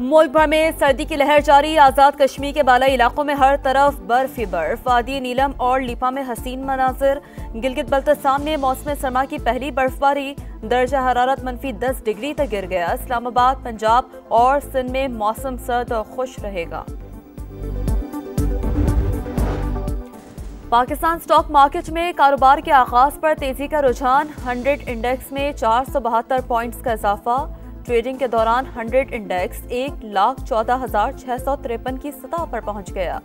मुल्क भर में सर्दी की लहर जारी। आजाद कश्मीर के बालाई इलाकों में हर तरफ बर्फ ही बर्फ। वादी नीलम और लिपा में हसीन मनाजिर। गिलगित बल्तिस्तान में मौसम सरमा की पहली बर्फबारी। दर्जा हरारत -10 डिग्री तक गिर गया। इस्लामाबाद, पंजाब और सिंध में मौसम सर्द और खुश रहेगा। पाकिस्तान स्टॉक मार्केट में कारोबार के आगाज पर तेजी का रुझान। 100 इंडेक्स में 472 पॉइंट्स का इजाफा। ट्रेडिंग के दौरान 100 इंडेक्स 1,14,653 की सतह पर पहुंच गया।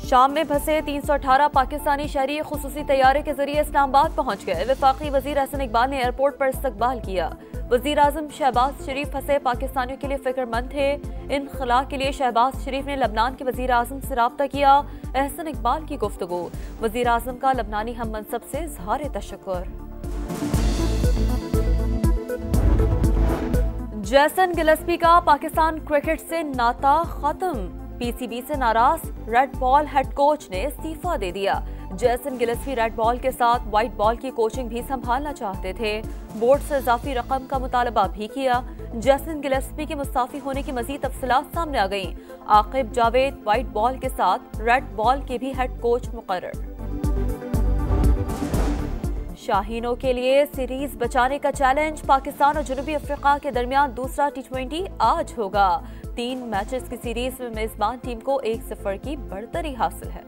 शाम में फंसे 318 पाकिस्तानी शहरी खुसूसी तैयारे के जरिए इस्लामाबाद पहुंच गए। वफाकी वजीर हसन इकबाल ने एयरपोर्ट पर इस्तकबाल किया। वजीर आजम शहबाज शरीफ फंसे पाकिस्तानियों के लिए फिक्रमंद थे। इनखला के लिए शहबाज शरीफ ने लबनान के वजीर आजम से राब्ता किया। एहसन इकबाल की गुफ्तगू। वजीर आजम का लबनानी हम मनसब से इज़हार तशक्कुर। जैसन गिलस्पी का पाकिस्तान क्रिकेट से नाता खत्म। पीसीबी से नाराज रेड बॉल हेड कोच ने इस्तीफा दे दिया। जैसन गिलस्पी रेड बॉल के साथ व्हाइट बॉल की कोचिंग भी संभालना चाहते थे। बोर्ड से इजाफी रकम का मुतालबा भी किया। जैसन गिलस्पी के मुस्ताफी होने की मजीद तफसीलात सामने आ गईं। आकिब जावेद व्हाइट बॉल के साथ रेड बॉल के भी हेड कोच मुकर्रर। शाहीनों के लिए सीरीज बचाने का चैलेंज। पाकिस्तान और जनूबी अफ्रीका के दरमियान दूसरा T20 आज होगा। 3 मैचेस की सीरीज में मेजबान टीम को 1-0 की बढ़तरी हासिल है।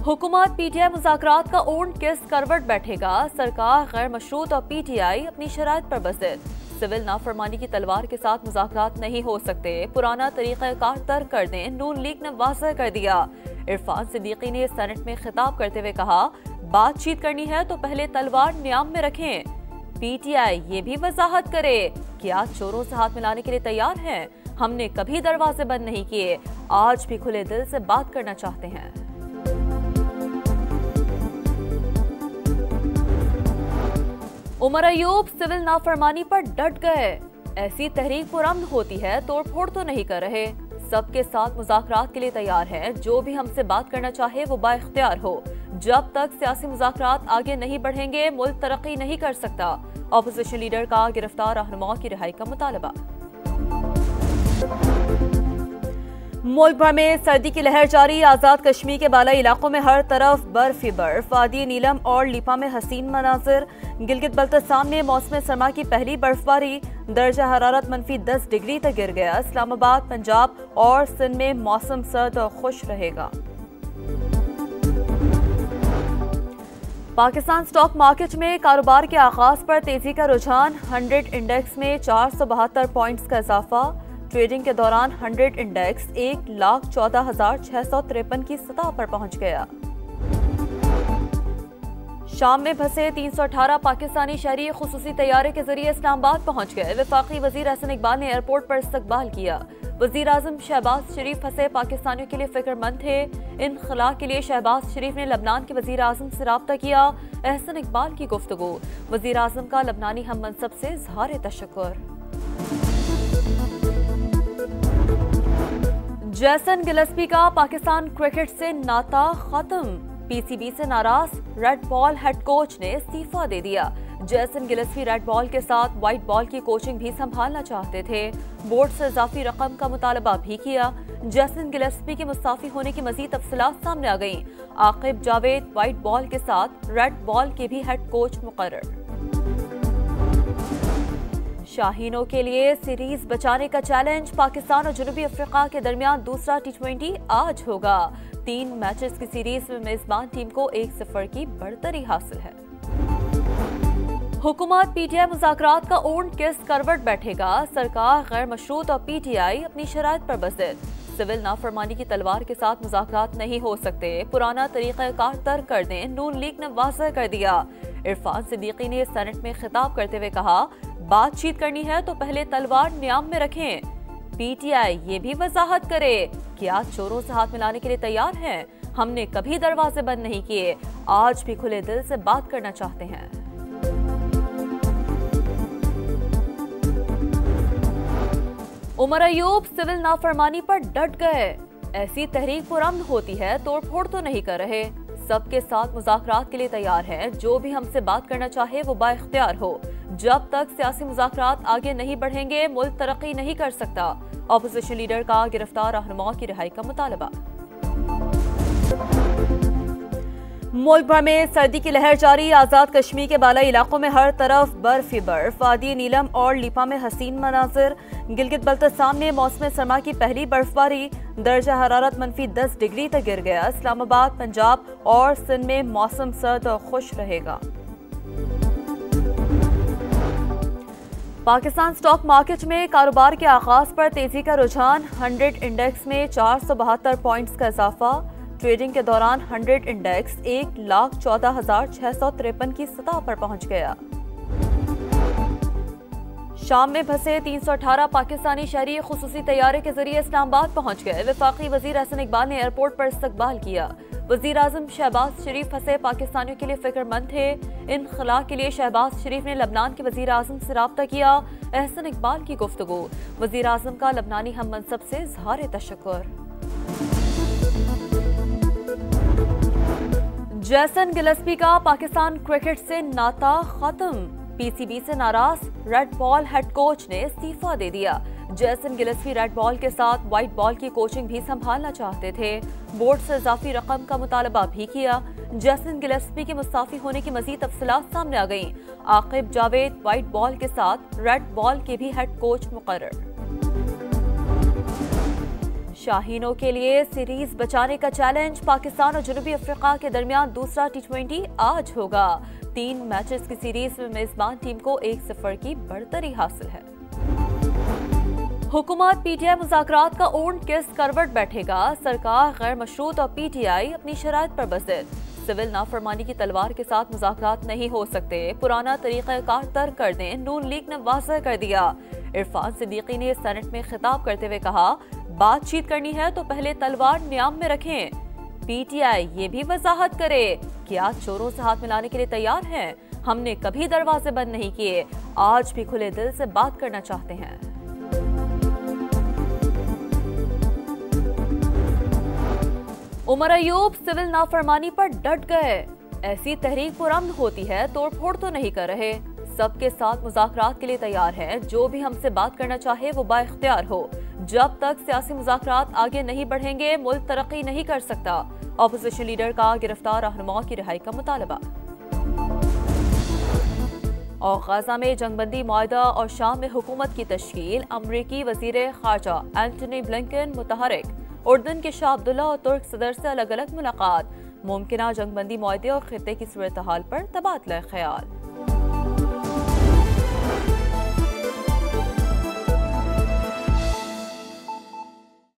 हुकूमत PTI मुज़ाकरात का ऊंट किस करवट बैठेगा। सरकार गैर मशरूत और PTI अपनी शराइत पर बज़िद। सिविल नाफरमानी की तलवार के साथ मुज़ाकरात नहीं हो सकते। पुराना तरीक़ाकार तर्क कर दें। नून लीग ने वाज़ेह कर दिया। इरफान सिद्दीकी ने सेनेट में खिताब करते हुए कहा, बातचीत करनी है तो पहले तलवार न्याम में रखें। PTI ये भी वजाहत करे कि आज चोरों से हाथ मिलाने के लिए तैयार हैं। हमने कभी दरवाजे बंद नहीं किए, आज भी खुले दिल से बात करना चाहते हैं। उमर अयूब सिविल नाफरमानी पर डट गए। ऐसी तहरीक पुरअमन होती है, तोड़फोड़ तो नहीं कर रहे। सबके साथ मुज़ाकरात के लिए तैयार हैं। जो भी हमसे बात करना चाहे वो बाइख्तियार हो। जब तक सियासी मुज़ाकरात आगे नहीं बढ़ेंगे मुल्क तरक्की नहीं कर सकता। ऑपोजिशन लीडर का गिरफ्तार रहनुमाओं की रिहाई का मुतालबा। मुल्क भर में सर्दी की लहर जारी। आजाद कश्मीर के बालाई इलाकों में हर तरफ बर्फ ही बर्फ। वादी नीलम और लिपा में हसीन मनाजिर। गिलगित बल्तिस्तान में मौसम सरमा की पहली बर्फबारी। दर्जा हरारत -10 डिग्री तक गिर गया। इस्लामाबाद, पंजाब और सिंध में मौसम सर्द और खुश रहेगा। पाकिस्तान स्टॉक मार्केट में कारोबार के आगाज पर तेजी का रुझान। 100 इंडेक्स में 472 पॉइंट्स का इजाफा। ट्रेडिंग के दौरान 100 इंडेक्स 1,14,653 की सतह पर पहुंच गया। शाम में फंसे 318 पाकिस्तानी शहरी खुसूसी तैयारे के जरिए इस्लामाबाद पहुंच गए। वफाकी वजीर हसन इकबाल ने एयरपोर्ट पर इस्तकबाल किया। वजीर आजम शहबाज शरीफ फंसे पाकिस्तानियों के लिए फिक्रमंद थे। इनखला के लिए शहबाज शरीफ ने लबनान के वजीर आजम से राब्ता किया। एहसन इकबाल की गुफ्तगू। वजीर आजम का लबनानी हम मनसब से इज़हार तशक्कुर। जैसन गिलस्पी का पाकिस्तान क्रिकेट से नाता खत्म। पीसीबी से नाराज रेड बॉल हेड कोच ने इस्तीफा दे दिया। जैसन गिलस्पी रेड बॉल के साथ व्हाइट बॉल की कोचिंग भी संभालना चाहते थे। बोर्ड से इजाफी रकम का मुतालबा भी किया। जैसन गिलस्पी के मुस्ताफी होने की मजीद तफसीलात सामने आ गईं। आकिब जावेद व्हाइट बॉल के साथ रेड बॉल के भी हेड कोच मुकर्रर। शाहीनों के लिए सीरीज बचाने का चैलेंज। पाकिस्तान और जनूबी अफ्रीका के दरमियान दूसरा T20 आज होगा। 3 मैचेस की सीरीज में मेजबान टीम को 1-0 की बढ़तरी हासिल है। हुकूमत PTI मुज़ाकरात का ऊंट किस करवट बैठेगा। सरकार गैर मशरूत और PTI अपनी शराइत पर बज़िद। सिविल नाफरमानी की तलवार के साथ मुज़ाकरात नहीं हो सकते। पुराना तरीक़ाकार तर्क कर दें। नून लीग ने वाज़ेह कर दिया। इरफान सिद्दीकी ने सेनेट में खिताब करते हुए कहा, बातचीत करनी है तो पहले तलवार न्याम में रखें। PTI ये भी वजाहत करे कि आज चोरों से हाथ मिलाने के लिए तैयार हैं। हमने कभी दरवाजे बंद नहीं किए, आज भी खुले दिल से बात करना चाहते हैं। उमर अयूब सिविल नाफरमानी पर डट गए। ऐसी तहरीक पुरअमन होती है, तोड़फोड़ तो नहीं कर रहे। सबके साथ मुज़ाकरात के लिए तैयार हैं। जो भी हमसे बात करना चाहे वो बाइख्तियार हो। जब तक सियासी मुज़ाकरात आगे नहीं बढ़ेंगे मुल्क तरक्की नहीं कर सकता। ऑपोजिशन लीडर का गिरफ्तार रहनुमाओं की रिहाई का मुतालबा। मुल्क भर में सर्दी की लहर जारी। आजाद कश्मीर के बालाई इलाकों में हर तरफ बर्फ ही बर्फ। वादी नीलम और लिपा में हसीन मनाजिर। गिलगित बल्तिस्तान में मौसम सरमा की पहली बर्फबारी। दर्जा हरारत -10 डिग्री तक गिर गया। इस्लामाबाद, पंजाब और सिंध में मौसम सर्द और खुश रहेगा। पाकिस्तान स्टॉक मार्केट में कारोबार के आगाज पर तेजी का रुझान। 100 इंडेक्स में 472 पॉइंट्स का इजाफा। ट्रेडिंग के दौरान 100 इंडेक्स 1,14,653 की सतह पर पहुंच गया। शाम में फंसे 318 पाकिस्तानी शहरी खुसूसी तैयारे के जरिए इस्लामाबाद पहुंच गए। वफाकी वजीर एहसन इकबाल ने एयरपोर्ट पर इस्तकबाल किया। वजीर आजम शहबाज शरीफ फंसे पाकिस्तानियों के लिए फिक्रमंद थे। इनखला के लिए शहबाज शरीफ ने लबनान के वजीर आजम से राब्ता किया। एहसन इकबाल की गुफ्तगू। वजीर आजम का लबनानी हम मनसब से इज़हार तशक्कुर। जैसन गिलस्पी का पाकिस्तान क्रिकेट से नाता खत्म। पीसीबी से नाराज रेड बॉल हेड कोच ने इस्तीफा दे दिया। जैसन गिलस्पी रेड बॉल के साथ व्हाइट बॉल की कोचिंग भी संभालना चाहते थे। बोर्ड से इजाफी रकम का मुतालबा भी किया। जैसन गिलस्पी के मुस्ताफी होने की मजीद तफसीलात सामने आ गईं। आकिब जावेद व्हाइट बॉल के साथ रेड बॉल के भी हेड कोच मुकर्रर। शाहीनों के लिए सीरीज बचाने का चैलेंज। पाकिस्तान और जनूबी अफ्रीका के दरमियान दूसरा T20 आज होगा। 3 मैचेस की सीरीज में मेजबान टीम को 1-0 की बढ़तरी हासिल है। हुकूमत पीटीआई मुज़ाकरात का ऊंट किस करवट बैठेगा। सरकार गैर मशरूत और पीटीआई अपनी शराइत पर बज़िद। सिविल नाफरमानी की तलवार के साथ मुज़ाकरात नहीं हो सकते। पुराना तरीक़ाकार तर्क कर दें। नून लीग ने वाज़ह कर दिया। इरफान सिद्दीकी ने सेनेट में खिताब करते हुए कहा, बातचीत करनी है तो पहले तलवार न्याम में रखें। पीटीआई ये भी वजाहत करे, क्या चोरों से हाथ मिलाने के लिए तैयार हैं? हमने कभी दरवाजे बंद नहीं किए, आज भी खुले दिल से बात करना चाहते हैं। उमर अयूब सिविल नाफरमानी पर डट गए। ऐसी तहरीक पुरअमन होती है, तोड़फोड़ तो नहीं कर रहे। सबके साथ मुज़ाकरात के लिए तैयार हैं। जो भी हमसे बात करना चाहे वो बाइख्तियार हो। जब तक सियासी मुज़ाकरात आगे नहीं बढ़ेंगे मुल्क तरक्की नहीं कर सकता। ऑपोजिशन लीडर का गिरफ्तार रहनुमाओं की रिहाई का मुतालबा। और गाजा में जंगबंदी मुआहदा और शाम में हुकूमत की तश्कील। अमरीकी वजीर खारजा एंटनी ब्लिंकन मुतहरिक। उर्दन के शाह अब्दुल्ला और तुर्क सदर से अलग अलग मुलाकात। मुमकिना जंगबंदी मुआहदे और खित्ते की सूरत हाल पर तबादला ख्याल।